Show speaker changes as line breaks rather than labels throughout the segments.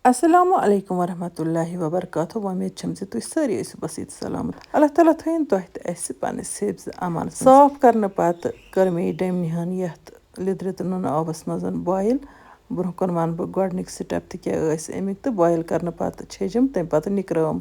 Assalamu alaikum warahmatullahi wabarakatuh. Umeed چھم زِ تُہۍ سٲری ٲسِو بسیٖت سلامت. اللہ تعالیٰ تھٲیِن تۄہہِ تہِ اَسہِ پنٛنِس حِفظِ امان صاف کرنہٕ پتہٕ کٔر مےٚ یہِ ڈیٚمنہِ ہن یتھ لیٚدرِ تہٕ نُنہٕ آبس منٛز بویل. برونٛہہ کُن وَنہٕ بہٕ گۄڈنِکۍ سِٹٮ۪پ تہِ کیٛاہ ٲسۍ اَمِکۍ تہٕ بویل کرنہٕ پتہٕ چھیٚجِم تَمہِ پتہٕ نِکرٲوٕم.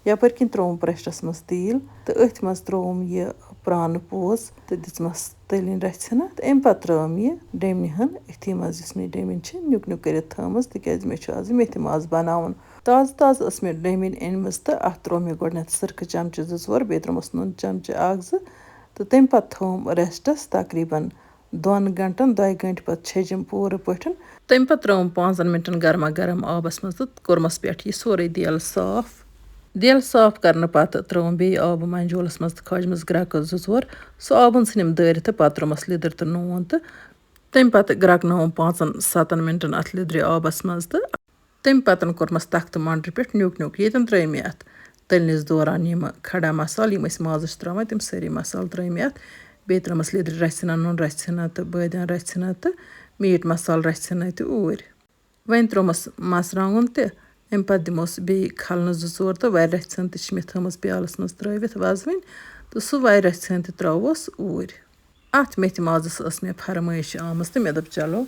یپٲرۍ کِنۍ ترٛووُم پرٛیشرَس منٛز تیٖل تہٕ أتھۍ منٛز ترٛووُم یہِ پرٛانہٕ پوٗژ تہٕ دِژمَس تٔلِنۍ رژھِ ہنا تہٕ اَمہِ پتہٕ ترٛٲوٕم یہِ ڈیٚمنہِ ہن أتھی منٛز یُس مےٚ ڈیٚمِنۍ چھِ نیُک نیُک کٔرِتھ تھٲومٕژ تِکیٛازِ مےٚ چھُ آز میتھِ ماز بناوُن. تازٕ تازٕ ٲس مےٚ ڈیٚمِنۍ أنۍمٕژ تہٕ اَتھ ترٛوو مےٚ گۄڈٕنٮ۪تھ سِرکہٕ چمچہٕ 2-4 بیٚیہِ ترٛوومَس نُن چمچہٕ 1-2 تہٕ تَمہِ پتہٕ تھووُم رٮ۪سٹَس تقریٖباً 2 گنٛٹن 2 گنٛٹہِ پتہٕ چھیٚجِم پوٗرٕ پٲٹھۍ. تَمہِ پتہٕ ترٛٲوٕم 5 مِنٹن گرما گرم آبس منٛز تہٕ کوٚرمَس پٮ۪ٹھ یہِ سورُے دیل صاف. دیل صاف کرنہٕ پتہٕ ترٛٲوٕم بیٚیہِ آبہٕ منجولس منٛز تہٕ کھٲجمَس گرٛٮ۪کہٕ 2-4 سُہ آبن ژھٕنِم دٲرِتھ تہٕ پتہٕ ترٛوومَس لیٚدٕر تہٕ نوٗن تہٕ تَمہِ پتہٕ گرٛٮ۪کنٲوٕم 5-7 مِنٹن اَتھ لیٚدرِ آبس منٛز تہٕ تَمہِ پتہٕ کوٚرمَس تختہٕ مۄنٛڈرِ پٮ۪ٹھ نیُک نیُک. ییٚتٮ۪ن ترٛٲے مےٚ اَتھ تٔلنِس دوران یِمہٕ کھڑا مصالہٕ یِم أسۍ مازَس چھِ ترٛاوان تِم سٲری مصالہٕ ترٛٲے مےٚ اَتھ. بیٚیہِ ترٛٲومَس لیٚدرِ رژھِ ہنا نُن رژھِ ہنا تہٕ بٲدیان رژھِ ہنا تہٕ میٖٹ مصالہٕ رژھِ ہنا تہِ اوٗرۍ. وۄنۍ ترٛوومَس مرژٕوانٛگُن تہِ. اَمہِ پتہٕ دِموس بیٚیہِ کھلنہٕ 2-4 تہٕ وارِ رژھِ ہن تہِ چھِ مےٚ تھٲومٕژ پیالس منٛز ترٛٲوِتھ وزوٕنۍ تہٕ سُہ وارِ رژھِ ہن تہِ ترٛاووس اوٗرۍ. اَتھ میتھِ مازس ٲس مےٚ فرمٲیش آمٕژ تہٕ مےٚ دوٚپ چلو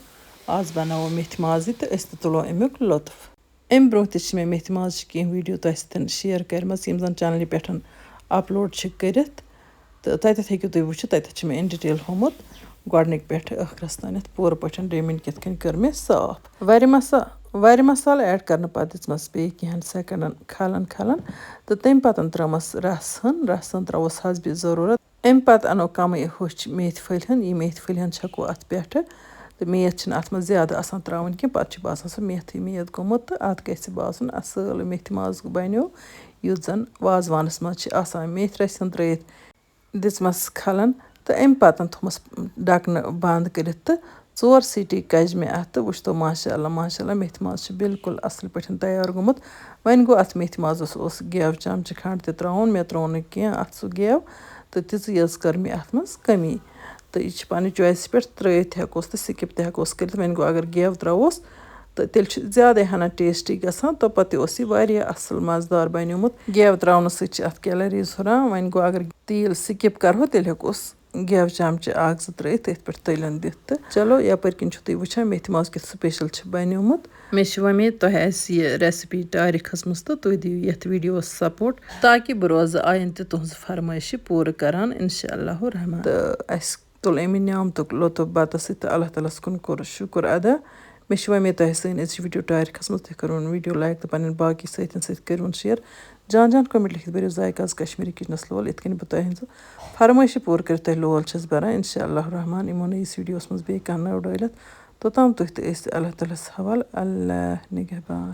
آز بناوو میتھِ مازٕے تہٕ أسۍ تہِ تُلو امیُک لُطف. اَمہِ برونٛہہ تہِ چھِ مےٚ میتھِ مازچہِ کینٛہہ ویٖڈیو تۄہہِ سۭتۍ شِیر کَرِمَژ یِم زن چنلہِ پٮ۪ٹھ اپلوڈ چھِ کٔرِتھ تہٕ تَتٮ۪تھ ہیٚکِو تُہۍ وٕچھِتھ. تَتٮ۪تھ چھِ مےٚ اِن ڈِٹیل ہومُت گۄڈنِکۍ پٮ۪ٹھٕ ٲخرس تانٮ۪تھ پوٗرٕ پٲٹھۍ ڈیٚمِنۍ کِتھ کٔنۍ کٔر مےٚ صاف. وارِ مصالہٕ ایڈ کرنہٕ پتہٕ دِژمَس بیٚیہِ کینٛہن سٮ۪کنڈن کھلن تہٕ تَمہِ پتہٕ ترٛٲومَس رَس ترٛاووس حسبہِ ضروٗرت. اَمہِ پتہٕ اَنو کمٕے ہوٚچھ میتھِ پھٔلۍ ہن. یہِ میتھِ پھٔلۍ ہن چھکو اَتھ پٮ۪ٹھٕ تہٕ میتھ چھِنہٕ اَتھ منٛز زیادٕ آسان ترٛاوٕنۍ کینٛہہ پتہٕ چھُ باسان سُہ میتھ گوٚمُت تہٕ اَتھ گژھِ باسُن اَصۭل میتھِ ماز بنیو یُتھ زن وازوانس منٛز چھِ آسان. میتھِ رژھِ ہن ترٛٲیِتھ دِژمَس کھلن تہٕ اَمہِ پتہٕ تھوٚمَس ڈَکنہٕ بنٛد کٔرِتھ تہٕ 4 سیٖٹی کجہِ مےٚ اَتھ تہٕ وٕچھتو ماشاء اللہ میتھِ ماز چھُ بالکُل اَصٕل پٲٹھۍ تیار گوٚمُت. وۄنۍ گوٚو اَتھ میتھِ مازس اوس گٮ۪و چمچہٕ کھنٛڈ تہِ ترٛاوُن. مےٚ ترٛوو نہٕ کینٛہہ اَتھ سُہ گٮ۪و تہٕ تِژٕے یٲژ کٔر مےٚ اَتھ منٛز کٔمی تہٕ یہِ چھِ پنٛنہِ چویسہِ پٮ۪ٹھ ترٛٲیِتھ ہٮ۪کوس تہٕ سِکِپ تہِ ہٮ۪کوس کٔرِتھ. وۄنۍ گوٚو اگر گٮ۪و ترٛاووس تہٕ تیٚلہِ چھُ زیادَے ہنا ٹیسٹی گژھان توٚپتہٕ تہِ اوس یہِ واریاہ اَصٕل مزٕدار بنیومُت. گٮ۪و ترٛاونہٕ سۭتۍ چھِ اَتھ کیلریٖز ہُران. وۄنۍ گوٚو اگر تیٖل سِکِپ کرہو تیٚلہِ ہٮ۪کوس گٮ۪و چمچہٕ 1-2 ترٛٲیِتھ تٔتھۍ پٮ۪ٹھ تٔلِنۍ دِتھ تہٕ چلو یپٲرۍ کِنۍ چھُو تُہۍ وٕچھان میتھِ ماز کِتھ سٕپیشل چھِ بنیومُت. مےٚ چھِ وۄمید تۄہہِ آسہِ یہِ رٮ۪سِپی ٹارِ کھٔژمٕژ تہٕ تُہۍ دِیِو یَتھ ویٖڈیووَس سپوٹ تاکہِ بہٕ روزٕ آیِنٛدٕ تہِ تُہٕنٛزٕ فرمٲیشہِ پوٗرٕ کران اِنشاء اللہُ رحمان. تہٕ اَسہِ تُل اَمہِ نعمتُک لُطف بتس سۭتۍ تہٕ اللہ تعالیٰ ہس کُن کوٚر شُکُر ادا. مےٚ چھِ وۄمید تۄہہِ سٲنۍ أزِچ ویٖڈیو ٹارِ کھٔژمٕژ تُہۍ کٔرۍوُن ویٖڈیو لایک تہٕ پنٕنٮ۪ن باقٕے سۭتۍ کٔرۍوُن شِیر. جان کومٮ۪نٛٹ لیکھِتھ بٔرِو ذایقاز کشمیٖری کِچنس لول یِتھ کٔنۍ بہٕ تۄہہِ ہٕنٛزٕ فرمٲیشہِ پوٗرٕ کٔرِتھ تۄہہِ لول چھَس بَران اِنشاء اللہُ رحمان. یِمو نٔیِس ویٖڈیووَس منٛز بیٚیہِ کانٛہہ نٔو ڈٲلِتھ توٚتام تُہۍ تہِ ٲسِو اللہ تعالیٰ ہَس حوالہٕ. اللہ نِگہبان.